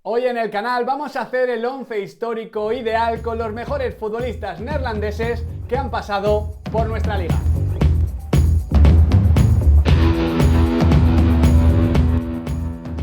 Hoy en el canal vamos a hacer el 11 histórico ideal con los mejores futbolistas neerlandeses que han pasado por nuestra liga.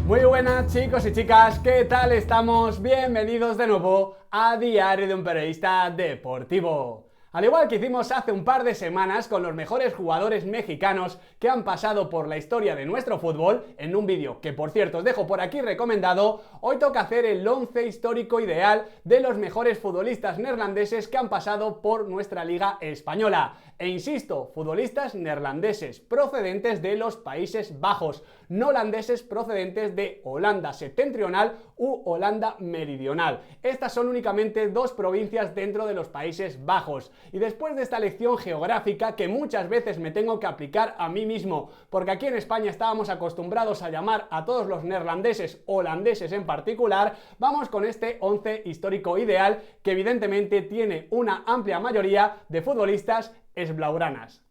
Muy buenas chicos y chicas, ¿qué tal estamos? Bienvenidos de nuevo a Diario de un Periodista Deportivo. Al igual que hicimos hace un par de semanas con los mejores jugadores mexicanos que han pasado por la historia de nuestro fútbol, en un vídeo que por cierto os dejo por aquí recomendado, hoy toca hacer el 11 histórico ideal de los mejores futbolistas neerlandeses que han pasado por nuestra liga española. E insisto, futbolistas neerlandeses procedentes de los Países Bajos, no holandeses procedentes de Holanda septentrional u Holanda meridional. Estas son únicamente dos provincias dentro de los Países Bajos. Y después de esta lección geográfica que muchas veces me tengo que aplicar a mí mismo, porque aquí en España estábamos acostumbrados a llamar a todos los neerlandeses, holandeses en particular, vamos con este 11 histórico ideal que evidentemente tiene una amplia mayoría de futbolistas esblaugranas.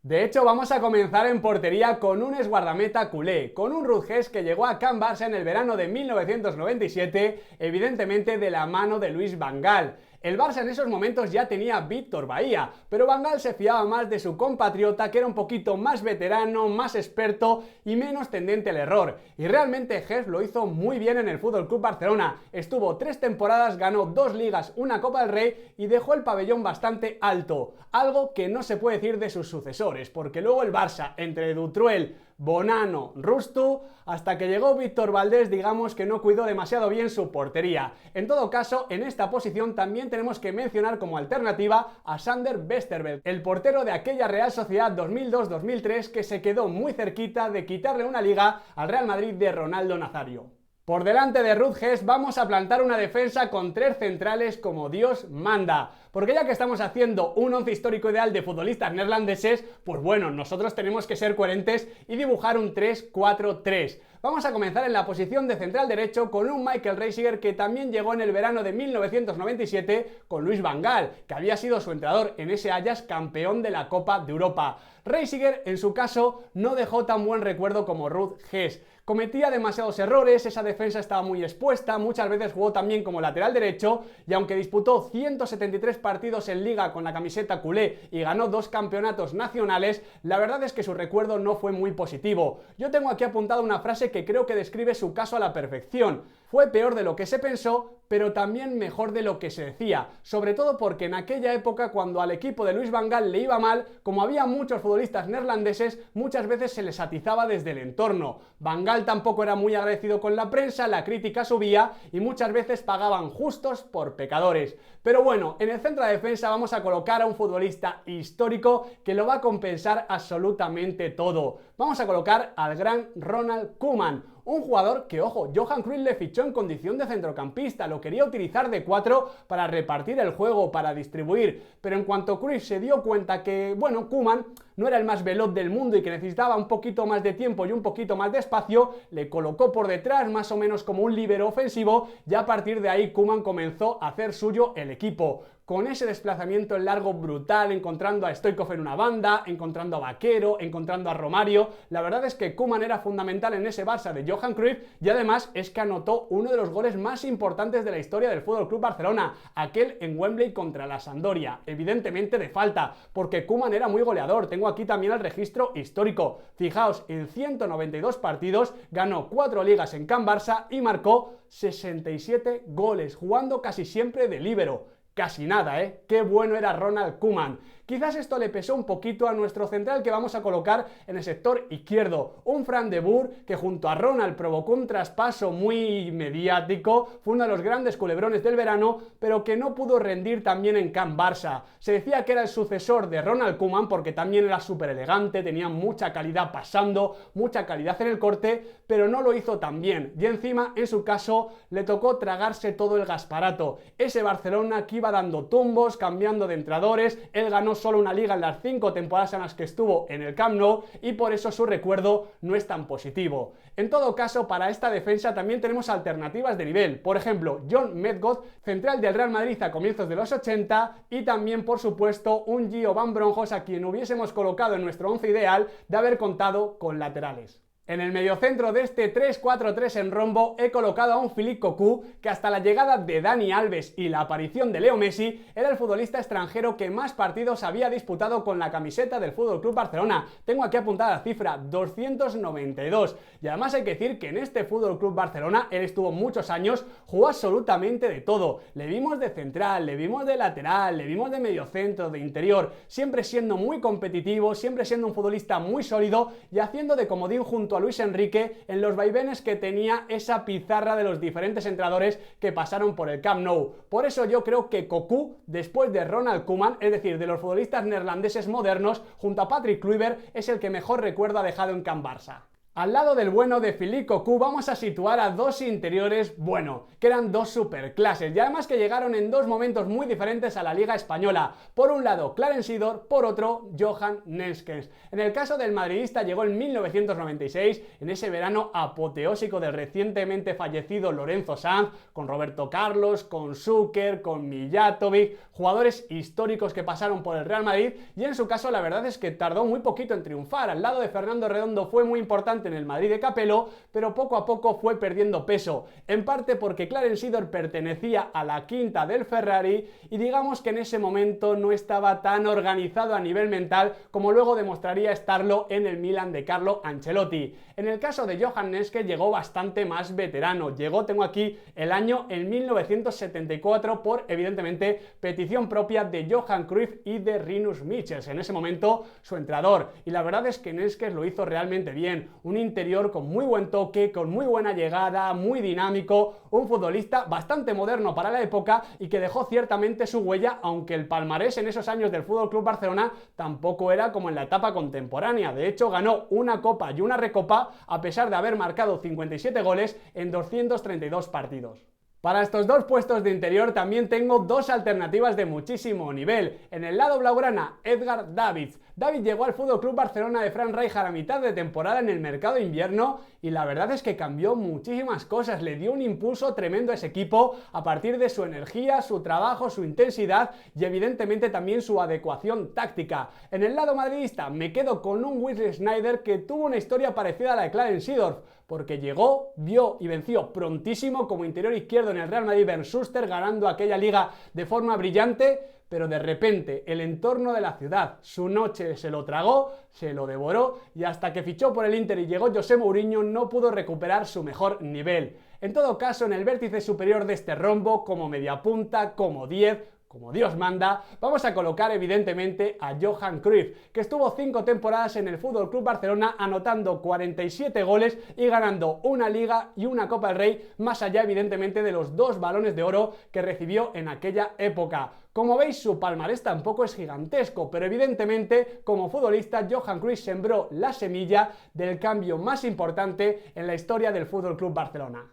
De hecho, vamos a comenzar en portería con un exguardameta culé, con un Rutges que llegó a Can Barça en el verano de 1997, evidentemente de la mano de Louis van Gaal. El Barça en esos momentos ya tenía a Víctor Baía, pero Van Gaal se fiaba más de su compatriota, que era un poquito más veterano, más experto y menos tendente al error. Y realmente Ges lo hizo muy bien en el FC Barcelona. Estuvo 3 temporadas, ganó 2 ligas, una Copa del Rey y dejó el pabellón bastante alto. Algo que no se puede decir de sus sucesores, porque luego el Barça, entre Dutruel, Bonano, Rustu, hasta que llegó Víctor Valdés, digamos que no cuidó demasiado bien su portería. En todo caso, en esta posición también tenemos que mencionar como alternativa a Sander Westerveld, el portero de aquella Real Sociedad 2002-2003 que se quedó muy cerquita de quitarle una liga al Real Madrid de Ronaldo Nazario. Por delante de Rutges vamos a plantar una defensa con 3 centrales como Dios manda. Porque ya que estamos haciendo un 11 histórico ideal de futbolistas neerlandeses, pues bueno, nosotros tenemos que ser coherentes y dibujar un 3-4-3. Vamos a comenzar en la posición de central derecho con un Michael Reisiger que también llegó en el verano de 1997 con Louis van Gaal, que había sido su entrenador en ese Ajax, campeón de la Copa de Europa. Reisiger, en su caso, no dejó tan buen recuerdo como Rutges. Cometía demasiados errores, esa defensa estaba muy expuesta, muchas veces jugó también como lateral derecho y aunque disputó 173 partidos en liga con la camiseta culé y ganó 2 campeonatos nacionales, la verdad es que su recuerdo no fue muy positivo. Yo tengo aquí apuntada una frase que creo que describe su caso a la perfección. Fue peor de lo que se pensó, pero también mejor de lo que se decía, sobre todo porque en aquella época, cuando al equipo de Louis van Gaal le iba mal, como había muchos futbolistas neerlandeses, muchas veces se les atizaba desde el entorno. Van Gaal tampoco era muy agradecido con la prensa, la crítica subía y muchas veces pagaban justos por pecadores. Pero bueno, en el centro de defensa vamos a colocar a un futbolista histórico que lo va a compensar absolutamente todo. Vamos a colocar al gran Ronald Koeman, un jugador que, ojo, Johan Cruyff le fichó en condición de centrocampista, lo quería utilizar de 4 para repartir el juego, para distribuir, pero en cuanto Cruyff se dio cuenta que, bueno, Koeman no era el más veloz del mundo y que necesitaba un poquito más de tiempo y un poquito más de espacio, le colocó por detrás más o menos como un líbero ofensivo y a partir de ahí Koeman comenzó a hacer suyo el equipo. Con ese desplazamiento en largo brutal, encontrando a Stoichkov en una banda, encontrando a Vaquero, encontrando a Romario, la verdad es que Koeman era fundamental en ese Barça de Johan Cruyff y además es que anotó uno de los goles más importantes de la historia del FC Barcelona, aquel en Wembley contra la Sampdoria, evidentemente de falta, porque Koeman era muy goleador. Tengo aquí también el registro histórico. Fijaos, en 192 partidos ganó 4 ligas en Can Barça y marcó 67 goles, jugando casi siempre de líbero. Casi nada, ¿eh? Qué bueno era Ronald Koeman. Quizás esto le pesó un poquito a nuestro central que vamos a colocar en el sector izquierdo. Un Frank de Boer que junto a Ronald provocó un traspaso muy mediático, fue uno de los grandes culebrones del verano, pero que no pudo rendir también en Can Barça. Se decía que era el sucesor de Ronald Koeman porque también era súper elegante, tenía mucha calidad pasando, mucha calidad en el corte, pero no lo hizo tan bien. Y encima, en su caso, le tocó tragarse todo el gasparato. Ese Barcelona que iba dando tumbos, cambiando de entrenadores, él ganó solo una liga en las 5 temporadas en las que estuvo en el Camp Nou y por eso su recuerdo no es tan positivo. En todo caso, para esta defensa también tenemos alternativas de nivel. Por ejemplo, John Medgod, central del Real Madrid a comienzos de los 80 y también, por supuesto, un Gio Van Bronckhorst a quien hubiésemos colocado en nuestro 11 ideal de haber contado con laterales. En el mediocentro de este 3-4-3 en rombo he colocado a un Philippe Cocu que hasta la llegada de Dani Alves y la aparición de Leo Messi era el futbolista extranjero que más partidos había disputado con la camiseta del FC Barcelona. Tengo aquí apuntada la cifra, 292. Y además hay que decir que en este FC Barcelona él estuvo muchos años, jugó absolutamente de todo. Le vimos de central, le vimos de lateral, le vimos de mediocentro, de interior, siempre siendo muy competitivo, siempre siendo un futbolista muy sólido y haciendo de comodín junto a Luis Enrique en los vaivenes que tenía esa pizarra de los diferentes entrenadores que pasaron por el Camp Nou. Por eso yo creo que Cocu, después de Ronald Koeman, es decir, de los futbolistas neerlandeses modernos, junto a Patrick Kluivert, es el que mejor recuerdo ha dejado en Can Barça. Al lado del bueno de Philippe Cocu vamos a situar a dos interiores, bueno, que eran dos superclases y además que llegaron en dos momentos muy diferentes a la Liga Española. Por un lado Clarence Seedorf, por otro Johan Neeskens. En el caso del madridista llegó en 1996, en ese verano apoteósico del recientemente fallecido Lorenzo Sanz, con Roberto Carlos, con Šuker, con Mijatovic, jugadores históricos que pasaron por el Real Madrid y en su caso la verdad es que tardó muy poquito en triunfar. Al lado de Fernando Redondo fue muy importante en el Madrid de Capello, pero poco a poco fue perdiendo peso, en parte porque Clarence Seedorf pertenecía a la quinta del Ferrari y digamos que en ese momento no estaba tan organizado a nivel mental como luego demostraría estarlo en el Milan de Carlo Ancelotti. En el caso de Johan Neeskens llegó bastante más veterano, tengo aquí el año en 1974 por evidentemente petición propia de Johan Cruyff y de Rinus Michels, en ese momento su entrenador, y la verdad es que Neeskens lo hizo realmente bien, un interior con muy buen toque, con muy buena llegada, muy dinámico, un futbolista bastante moderno para la época y que dejó ciertamente su huella, aunque el palmarés en esos años del FC Barcelona tampoco era como en la etapa contemporánea. De hecho, ganó una Copa y una Recopa a pesar de haber marcado 57 goles en 232 partidos. Para estos dos puestos de interior también tengo dos alternativas de muchísimo nivel. En el lado blaugrana, Edgar Davids. David llegó al FC Barcelona de Frank Rijkaard a mitad de temporada en el mercado de invierno y la verdad es que cambió muchísimas cosas, le dio un impulso tremendo a ese equipo a partir de su energía, su trabajo, su intensidad y evidentemente también su adecuación táctica. En el lado madridista me quedo con un Wesley Sneijder que tuvo una historia parecida a la de Clarence Seedorf, porque llegó, vio y venció prontísimo como interior izquierdo en el Real Madrid Bernd Schuster, ganando aquella liga de forma brillante, pero de repente el entorno de la ciudad, su noche se lo tragó, se lo devoró y hasta que fichó por el Inter y llegó José Mourinho no pudo recuperar su mejor nivel. En todo caso, en el vértice superior de este rombo, como mediapunta, como 10, como Dios manda, vamos a colocar evidentemente a Johan Cruyff, que estuvo 5 temporadas en el FC Barcelona anotando 47 goles y ganando una Liga y una Copa del Rey, más allá evidentemente de los 2 balones de oro que recibió en aquella época. Como veis, su palmarés tampoco es gigantesco, pero evidentemente como futbolista Johan Cruyff sembró la semilla del cambio más importante en la historia del FC Barcelona.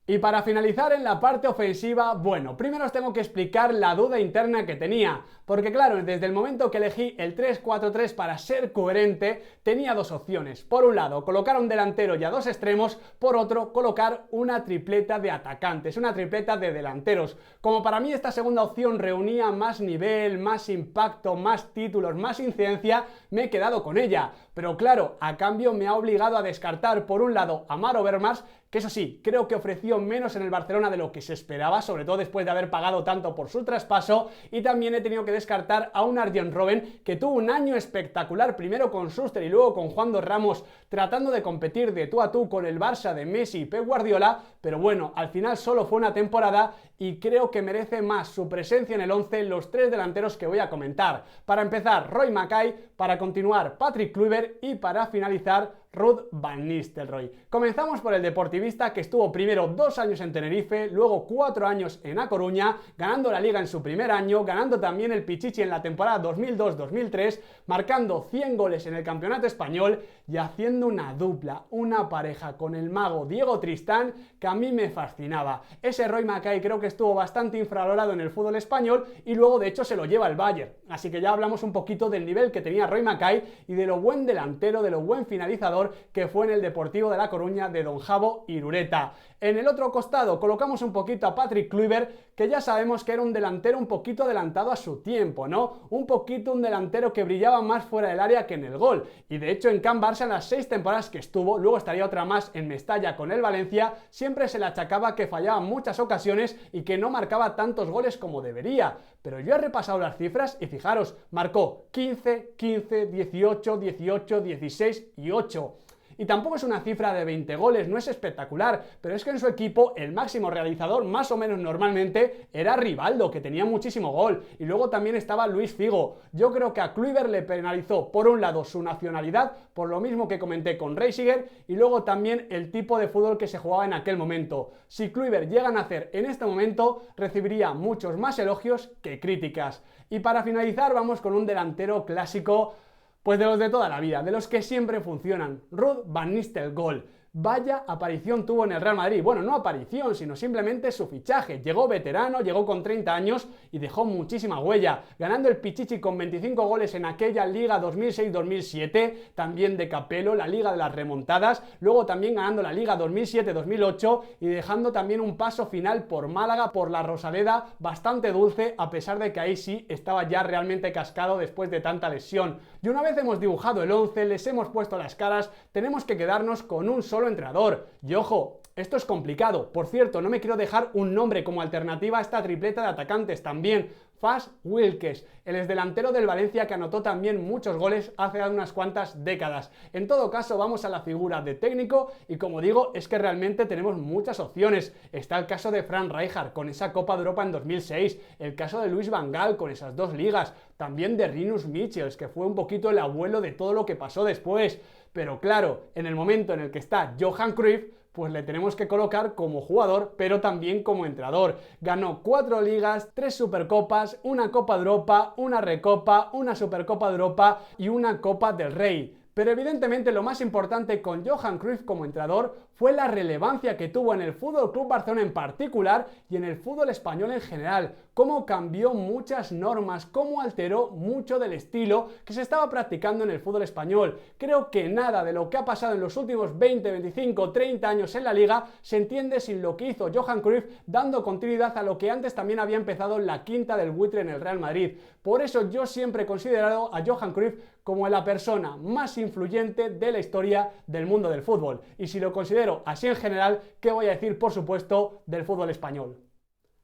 Y para finalizar en la parte ofensiva, bueno, primero os tengo que explicar la duda interna que tenía, porque claro, desde el momento que elegí el 3-4-3 para ser coherente, tenía dos opciones. Por un lado, colocar a un delantero y a dos extremos, por otro, colocar una tripleta de atacantes, una tripleta de delanteros. Como para mí esta segunda opción reunía más nivel, más impacto, más títulos, más incidencia, me he quedado con ella. Pero claro, a cambio me ha obligado a descartar por un lado a Mario Overmars, que eso sí, creo que ofreció menos en el Barcelona de lo que se esperaba, sobre todo después de haber pagado tanto por su traspaso, y también he tenido que descartar a un Arjen Robben que tuvo un año espectacular, primero con Schuster y luego con Juan Dos Ramos, tratando de competir de tú a tú con el Barça de Messi y Pep Guardiola, pero bueno, al final solo fue una temporada y creo que merece más su presencia en el 11 los 3 delanteros que voy a comentar. Para empezar, Roy Mackay, para continuar Patrick Kluivert y para finalizar Ruud van Nistelrooy. Comenzamos por el deportivista que estuvo primero 2 años en Tenerife, luego 4 años en A Coruña, ganando la Liga en su primer año, ganando también el Pichichi en la temporada 2002-2003, marcando 100 goles en el Campeonato Español y haciendo una dupla, una pareja con el mago Diego Tristán que a mí me fascinaba. Ese Roy Mackay creo que estuvo bastante infravalorado en el fútbol español y luego de hecho se lo lleva el Bayern. Así que ya hablamos un poquito del nivel que tenía Roy Mackay y de lo buen delantero, de lo buen finalizador jugador que fue en el Deportivo de La Coruña de Don Javo Irureta. En el otro costado colocamos un poquito a Patrick Kluivert, que ya sabemos que era un delantero un poquito adelantado a su tiempo, ¿no? Un poquito un delantero que brillaba más fuera del área que en el gol. Y de hecho en Can Barça, en las 6 temporadas que estuvo, luego estaría otra más en Mestalla con el Valencia, siempre se le achacaba que fallaba en muchas ocasiones y que no marcaba tantos goles como debería. Pero yo he repasado las cifras y fijaros, marcó 15, 15, 18, 18, 16 y 8. Y tampoco es una cifra de 20 goles, no es espectacular, pero es que en su equipo el máximo realizador, más o menos normalmente, era Rivaldo, que tenía muchísimo gol, y luego también estaba Luis Figo. Yo creo que a Kluivert le penalizó, por un lado, su nacionalidad, por lo mismo que comenté con Reisiger, y luego también el tipo de fútbol que se jugaba en aquel momento. Si Kluivert llega a nacer en este momento, recibiría muchos más elogios que críticas. Y para finalizar, vamos con un delantero clásico, pues de los de toda la vida, de los que siempre funcionan, Ruud van Nistelrooy. Vaya aparición tuvo en el Real Madrid. Bueno, no aparición, sino simplemente su fichaje. Llegó veterano, llegó con 30 años y dejó muchísima huella, ganando el Pichichi con 25 goles en aquella Liga 2006-2007, también de Capello, la Liga de las Remontadas, luego también ganando la Liga 2007-2008 y dejando también un paso final por Málaga, por la Rosaleda, bastante dulce, a pesar de que ahí sí estaba ya realmente cascado después de tanta lesión. Y una vez hemos dibujado el 11, les hemos puesto las caras, tenemos que quedarnos con un solo entrenador. Y ojo, esto es complicado. Por cierto, no me quiero dejar un nombre como alternativa a esta tripleta de atacantes también. Fas Wilkes, el exdelantero del Valencia que anotó también muchos goles hace unas cuantas décadas. En todo caso, vamos a la figura de técnico y como digo, es que realmente tenemos muchas opciones. Está el caso de Frank Rijkaard con esa Copa de Europa en 2006, el caso de Luis Van Gaal con esas 2 ligas, también de Rinus Michels, que fue un poquito el abuelo de todo lo que pasó después. Pero claro, en el momento en el que está Johan Cruyff, pues le tenemos que colocar como jugador, pero también como entrenador. Ganó 4 ligas, 3 supercopas, una Copa de Europa, una Recopa, una Supercopa de Europa y una Copa del Rey. Pero evidentemente lo más importante con Johan Cruyff como entrenador fue la relevancia que tuvo en el Fútbol Club Barcelona en particular y en el fútbol español en general, cómo cambió muchas normas, cómo alteró mucho del estilo que se estaba practicando en el fútbol español. Creo que nada de lo que ha pasado en los últimos 20, 25, 30 años en la liga se entiende sin lo que hizo Johan Cruyff, dando continuidad a lo que antes también había empezado la quinta del buitre en el Real Madrid. Por eso yo siempre he considerado a Johan Cruyff como la persona más influyente de la historia del mundo del fútbol. Y si lo considero así en general, ¿qué voy a decir, por supuesto, del fútbol español?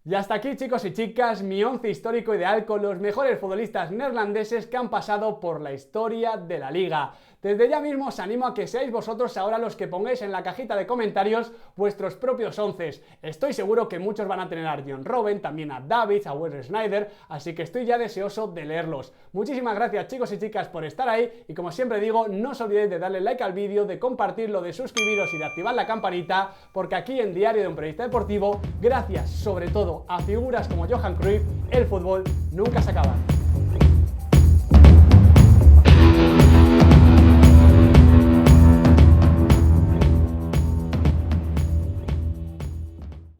Y hasta aquí, chicos y chicas, mi 11 histórico ideal con los mejores futbolistas neerlandeses que han pasado por la historia de la liga. Desde ya mismo os animo a que seáis vosotros ahora los que pongáis en la cajita de comentarios vuestros propios onces. Estoy seguro que muchos van a tener a Arjen Robben, también a Davids, a Wesley Sneijder, así que estoy ya deseoso de leerlos. Muchísimas gracias, chicos y chicas, por estar ahí y como siempre digo, no os olvidéis de darle like al vídeo, de compartirlo, de suscribiros y de activar la campanita, porque aquí en Diario de un Periodista Deportivo, gracias sobre todo a figuras como Johan Cruyff, el fútbol nunca se acaba.